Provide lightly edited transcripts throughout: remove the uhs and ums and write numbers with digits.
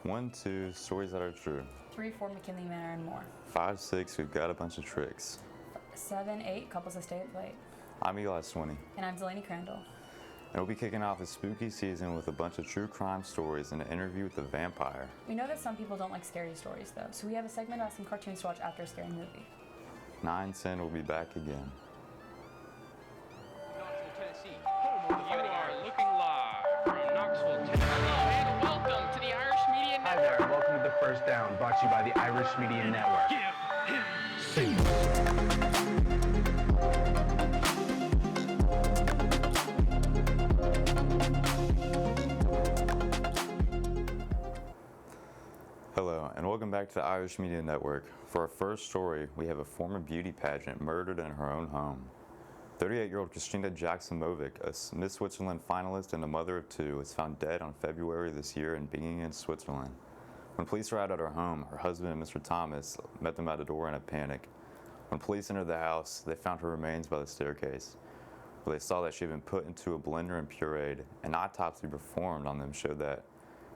1, 2, stories that are true. 3, 4, McKinley Manor and more. 5, 6, we've got a bunch of tricks. 7, 8, couples that stay up late. I'm Eli Swinney. And I'm Delaney Crandall. And we'll be kicking off the spooky season with a bunch of true crime stories and an interview with a vampire. We know that some people don't like scary stories though, so we have a segment about some cartoons to watch after a scary movie. 9-10 will be back again. Knoxville, Tennessee. You are looking live from Knoxville, Tennessee. Hello and welcome to the Irish Media Network. Hi there, and welcome to The First Down, brought to you by the Irish Media Network. Give him C. Hello, and welcome back to the Irish Media Network. For our first story, we have a former beauty pageant murdered in her own home. 38-year-old Christina Jaksimovic, a Miss Switzerland finalist and a mother of two, was found dead on February this year in Bingen, Switzerland. When police arrived at her home, her husband and Mr. Thomas met them at the door in a panic. When police entered the house, they found her remains by the staircase, where they saw that she had been put into a blender and pureed. An autopsy performed on them showed that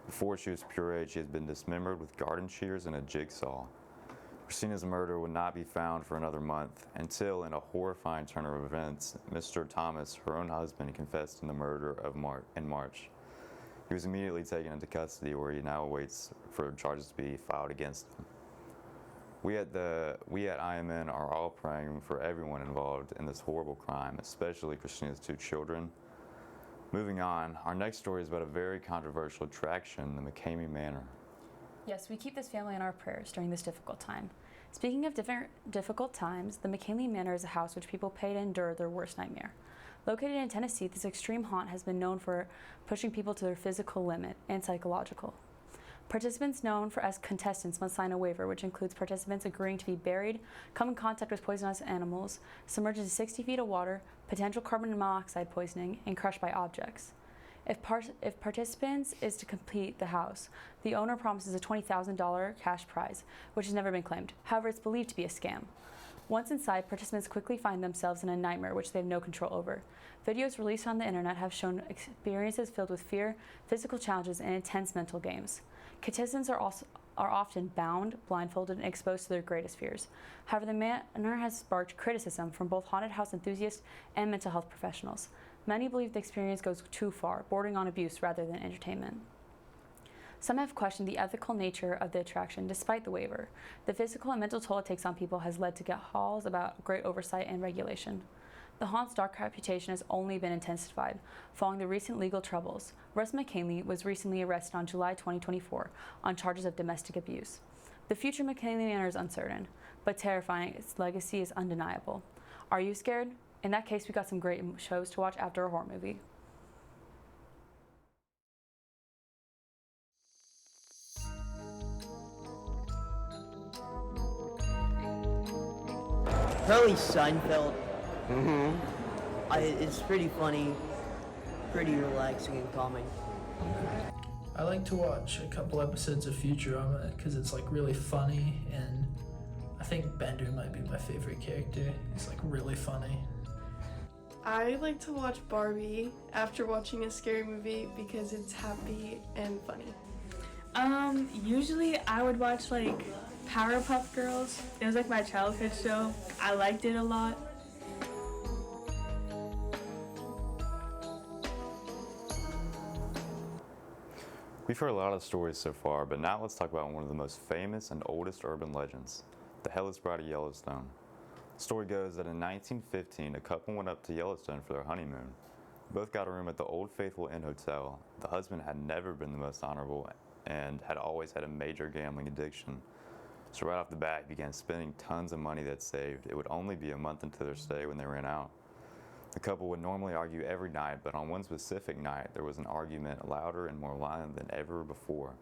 before she was pureed, she had been dismembered with garden shears and a jigsaw. Christina's murder would not be found for another month until, in a horrifying turn of events, Mr. Thomas, her own husband, confessed in the murder in March. He was immediately taken into custody, where he now awaits for charges to be filed against him. We at IMN are all praying for everyone involved in this horrible crime, especially Christina's two children. Moving on, our next story is about a very controversial attraction, the McKamey Manor. Yes, we keep this family in our prayers during this difficult time. Speaking of difficult times, the McKinley Manor is a house which people pay to endure their worst nightmare. Located in Tennessee, this extreme haunt has been known for pushing people to their physical limit and psychological. Participants known as contestants must sign a waiver, which includes participants agreeing to be buried, come in contact with poisonous animals, submerged into 60 feet of water, potential carbon monoxide poisoning, and crushed by objects. If participants is to complete the house, the owner promises a $20,000 cash prize, which has never been claimed. However, it's believed to be a scam. Once inside, participants quickly find themselves in a nightmare which they have no control over. Videos released on the internet have shown experiences filled with fear, physical challenges, and intense mental games. Contestants are often bound, blindfolded, and exposed to their greatest fears. However, the manor has sparked criticism from both haunted house enthusiasts and mental health professionals. Many believe the experience goes too far, bordering on abuse rather than entertainment. Some have questioned the ethical nature of the attraction despite the waiver. The physical and mental toll it takes on people has led to calls about great oversight and regulation. The haunt's dark reputation has only been intensified following the recent legal troubles. Russ McKinley was recently arrested on July 2024 on charges of domestic abuse. The future McKinley Manor is uncertain, but terrifying. Its legacy is undeniable. Are you scared? In that case, we got some great shows to watch after a horror movie. Probably Seinfeld. It's pretty funny, pretty relaxing and calming. I like to watch a couple episodes of Futurama because it's like really funny, and I think Bender might be my favorite character. He's like really funny. I like to watch Barbie after watching a scary movie because it's happy and funny. Usually I would watch like Powerpuff Girls. It was like my childhood show. I liked it a lot. We've heard a lot of stories so far, but now let's talk about one of the most famous and oldest urban legends, the Hellas Bride of Yellowstone. The story goes that in 1915, a couple went up to Yellowstone for their honeymoon. Both got a room at the Old Faithful Inn Hotel. The husband had never been the most honorable and had always had a major gambling addiction. So right off the bat, he began spending tons of money that saved. It would only be a month into their stay when they ran out. The couple would normally argue every night, but on one specific night, there was an argument louder and more violent than ever before,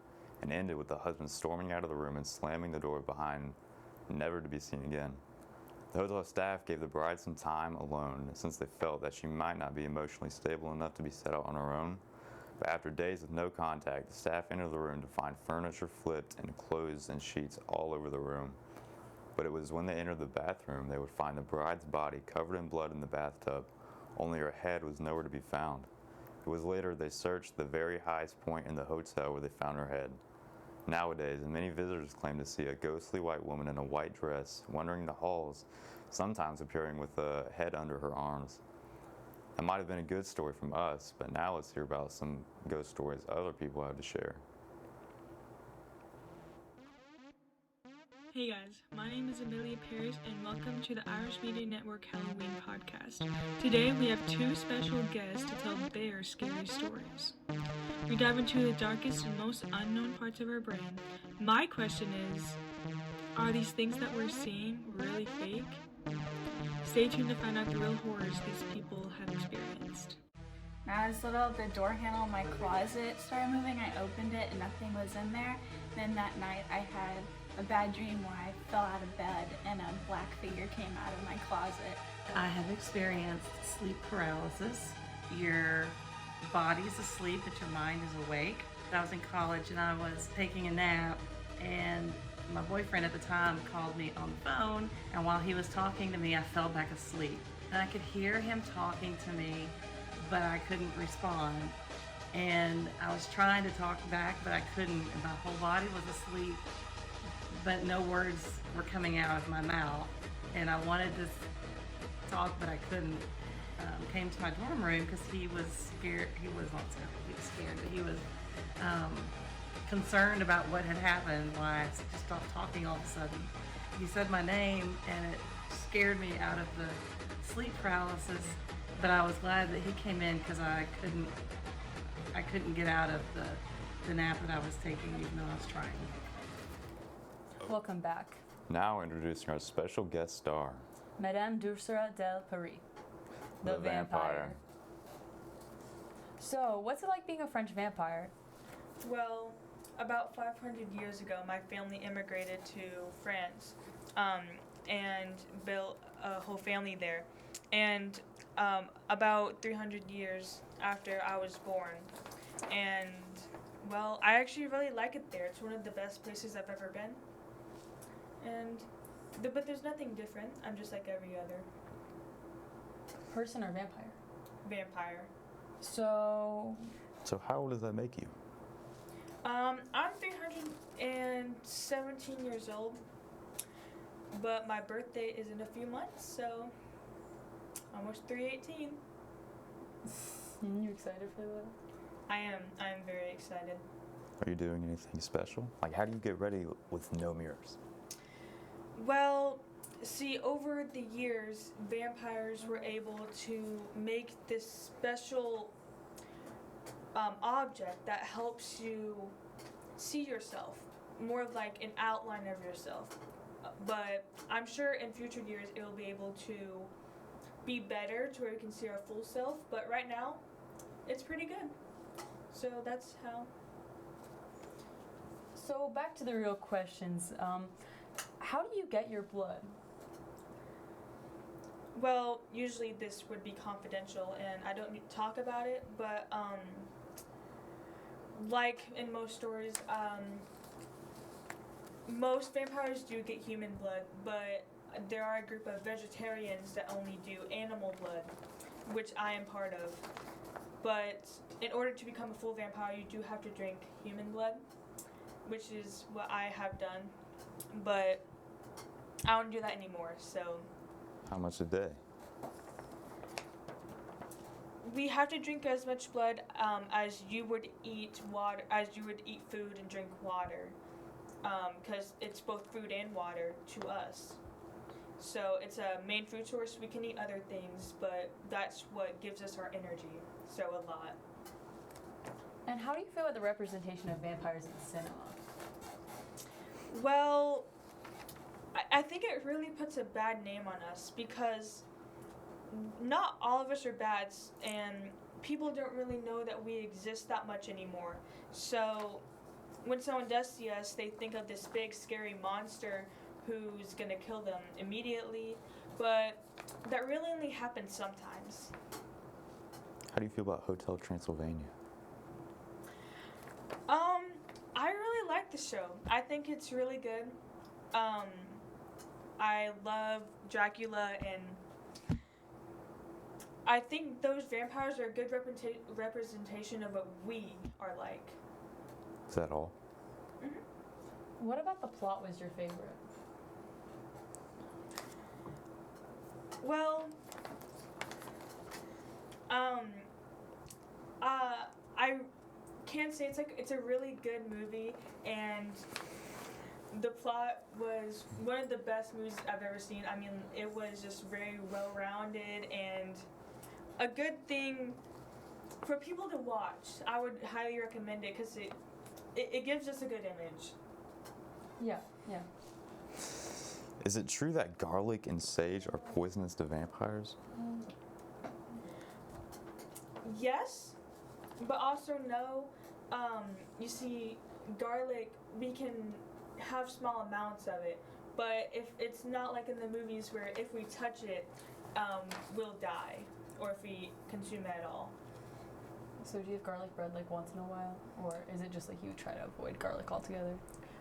and ended with the husband storming out of the room and slamming the door behind, never to be seen again. The hotel staff gave the bride some time alone, since they felt that she might not be emotionally stable enough to be set out on her own. But after days with no contact, the staff entered the room to find furniture flipped and clothes and sheets all over the room. But it was when they entered the bathroom they would find the bride's body covered in blood in the bathtub. Only her head was nowhere to be found. It was later they searched the very highest point in the hotel where they found her head. Nowadays, many visitors claim to see a ghostly white woman in a white dress wandering the halls, sometimes appearing with a head under her arms. That might have been a good story from us, but now let's hear about some ghost stories other people have to share. Hey guys, my name is Amelia Paris and welcome to the Irish Media Network Halloween podcast. Today we have two special guests to tell their scary stories. We dive into the darkest and most unknown parts of our brain. My question is, are these things that we're seeing really fake? Stay tuned to find out the real horrors these people have experienced. When I was little, the door handle in my closet started moving. I opened it and nothing was in there. Then that night I had a bad dream where I fell out of bed and a black figure came out of my closet. I have experienced sleep paralysis. Your body's asleep, but your mind is awake. I was in college and I was taking a nap, and my boyfriend at the time called me on the phone, and while he was talking to me, I fell back asleep. And I could hear him talking to me, but I couldn't respond. And I was trying to talk back, but I couldn't, and my whole body was asleep, but no words were coming out of my mouth. And I wanted to talk, but I couldn't. Came to my dorm room because he was scared. He was not scared, but he was concerned about what had happened, why I just stopped talking all of a sudden. He said my name and it scared me out of the sleep paralysis, but I was glad that he came in because I couldn't get out of the nap that I was taking even though I was trying. Welcome back. Now introducing our special guest star, Madame D'Ursula del Paris, the vampire. So, what's it like being a French vampire? Well, about 500 years ago, my family immigrated to France and built a whole family there. And about 300 years after I was born. And, well, I actually really like it there. It's one of the best places I've ever been. But there's nothing different. I'm just like every other Person or vampire? vampire. So, how old does that make you? I'm 317 years old, but my birthday is in a few months, so almost 318. You excited for that? I am very excited. Are you doing anything special? Like, how do you get ready with no mirrors? Well, see, over the years, vampires were able to make this special object that helps you see yourself, more of like an outline of yourself. But I'm sure in future years it will be able to be better to where we can see our full self. But right now, it's pretty good. So that's how. So, back to the real questions. How do you get your blood? Well, usually this would be confidential and I don't need to talk about it, but like in most stories, most vampires do get human blood, but there are a group of vegetarians that only do animal blood, which I am part of. But in order to become a full vampire, you do have to drink human blood, which is what I have done, but I don't do that anymore, so. How much a day? We have to drink as much blood as you would eat water, as you would eat food and drink water, because it's both food and water to us. So it's a main food source. We can eat other things, but that's what gives us our energy. So a lot. And how do you feel about the representation of vampires in cinema? Well, I think it really puts a bad name on us because not all of us are bad, and people don't really know that we exist that much anymore. So when someone does see us, they think of this big scary monster who's gonna kill them immediately, but that really only happens sometimes. How do you feel about Hotel Transylvania? I really like the show. I think it's really good. I love Dracula, and I think those vampires are a good representation of what we are like. Is that all? Mm-hmm. What about the plot was your favorite? Well, I can't say it's a really good movie, and the plot was one of the best movies I've ever seen. I mean, it was just very well-rounded and a good thing for people to watch. I would highly recommend it because it gives us a good image. Yeah, yeah. Is it true that garlic and sage are poisonous to vampires? Yes, but also no. You see, garlic, we can have small amounts of it, but if it's not like in the movies where if we touch it, we'll die, or if we consume it at all. So do you have garlic bread like once in a while, or is it just like you try to avoid garlic altogether?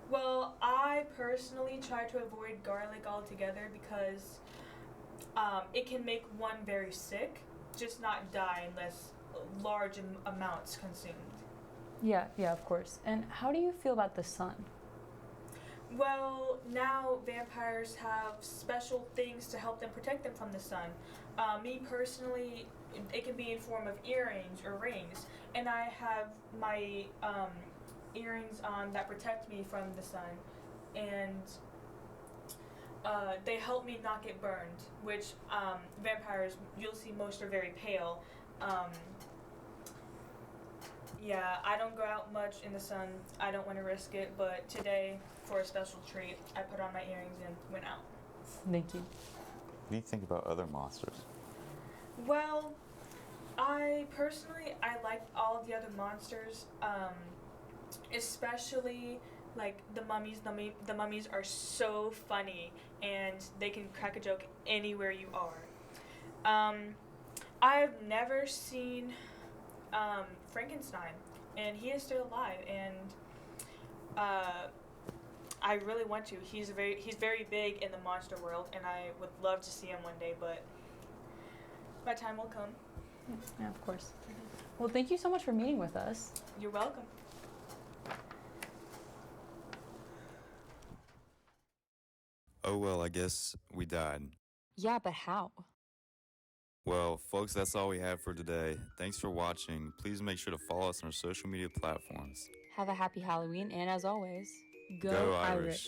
Well, I personally try to avoid garlic altogether because it can make one very sick, just not die unless large amounts consumed. Yeah, yeah, of course. And how do you feel about the sun? Well, now vampires have special things to help them protect them from the sun. Me personally, it can be in form of earrings or rings, and I have my earrings on that protect me from the sun, and they help me not get burned, which vampires, you'll see most are very pale. Yeah, I don't go out much in the sun. I don't want to risk it, but today, for a special treat, I put on my earrings and went out. Thank you. What do you think about other monsters? Well, I like all the other monsters, especially like the mummies. The mummies are so funny, and they can crack a joke anywhere you are. I've never seen Frankenstein, and he is still alive, and I really want to. He's very big in the monster world, and I would love to see him one day, but my time will come. Yeah, of course. Well, thank you so much for meeting with us. You're welcome. Oh well, I guess we died. Yeah, but how? Well, folks, that's all we have for today. Thanks for watching. Please make sure to follow us on our social media platforms. Have a happy Halloween, and as always, Go Irish.